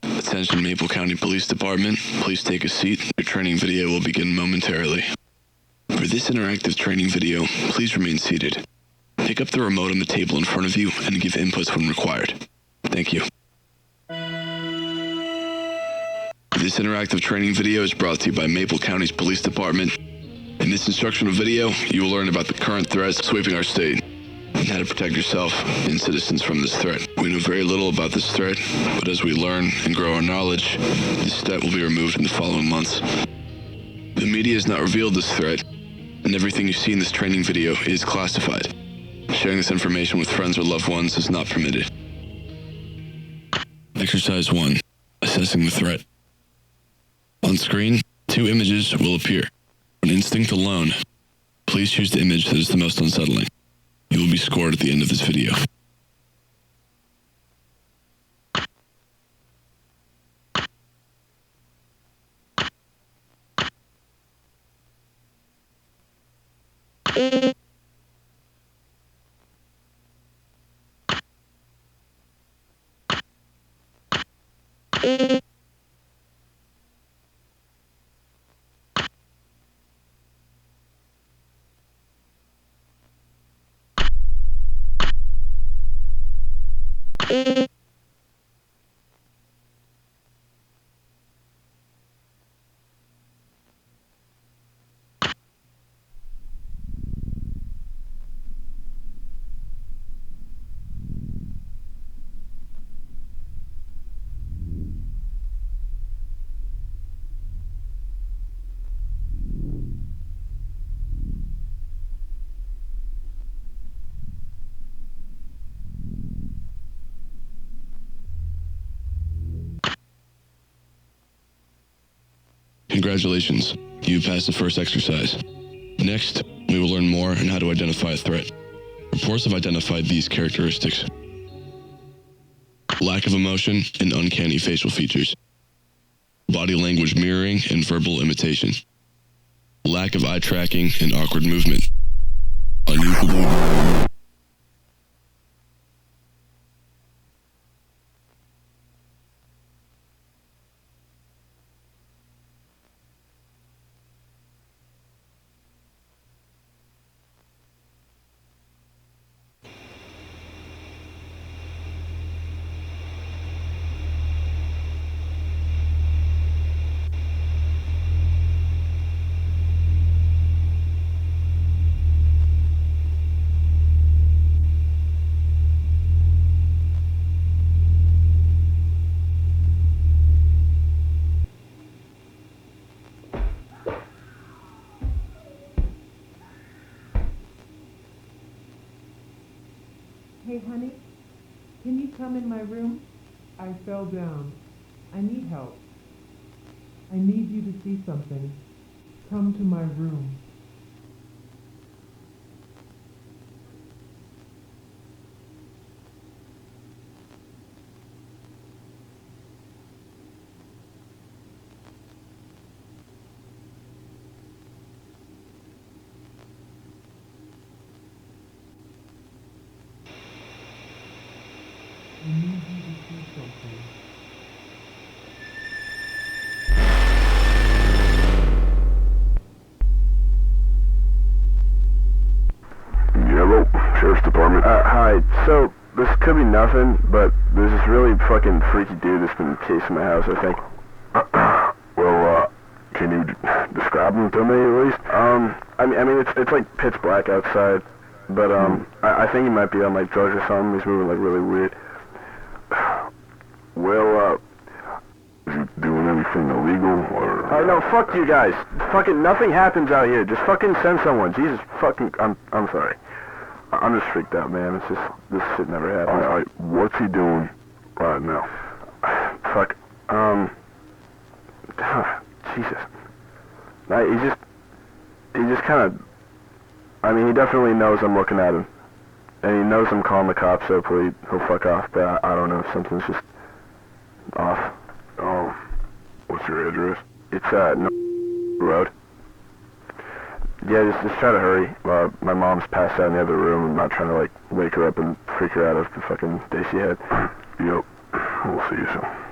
Attention Maple County Police Department, please take a seat. Your training video will begin momentarily. For this interactive training video, please remain seated. Pick up the remote on the table in front of you and give inputs when required. Thank you. This interactive training video is brought to you by Maple County's Police Department. In this instructional video, you will learn about the current threats sweeping our state and how to protect yourself and citizens from this threat. We know very little about this threat, but as we learn and grow our knowledge, this threat will be removed in the following months. The media has not revealed this threat, and everything you see in this training video is classified. Sharing this information with friends or loved ones is not permitted. Exercise 1. Assessing the threat. On screen, 2 images will appear. On instinct alone, please choose the image that is the most unsettling. You will be scored at the end of this video. Congratulations, you passed the first exercise. Next, we will learn more on how to identify a threat. Reports have identified these characteristics: lack of emotion and uncanny facial features, body language mirroring and verbal imitation, lack of eye tracking and awkward movement, unusual. Hey, honey, can you come in my room? I fell down. I need help. I need you to see something. Come to my room. I need you to see something. Hello, Sheriff's Department. Hi. So, this could be nothing, but there's this really fucking freaky dude that's been chasing my house, I think. Well, can you describe him to me, at least? I mean, it's like pitch black outside, but, I think he might be on, like, drugs or something. He's moving, like, really weird. Well, is he doing anything illegal, or... Oh, no, fuck you guys. Fucking nothing happens out here. Just fucking send someone. Jesus fucking... I'm sorry. I'm just freaked out, man. It's just... This shit never happens. Alright, what's he doing right now? Fuck. Jesus. He just kind of... I mean, he definitely knows I'm looking at him. And he knows I'm calling the cops, so he'll fuck off, but I don't know if something's just off. Oh, what's your address? It's, no Road. Yeah, just try to hurry. My mom's passed out in the other room. I'm not trying to, like, wake her up and freak her out of the fucking day she had. Yep. We'll see you soon.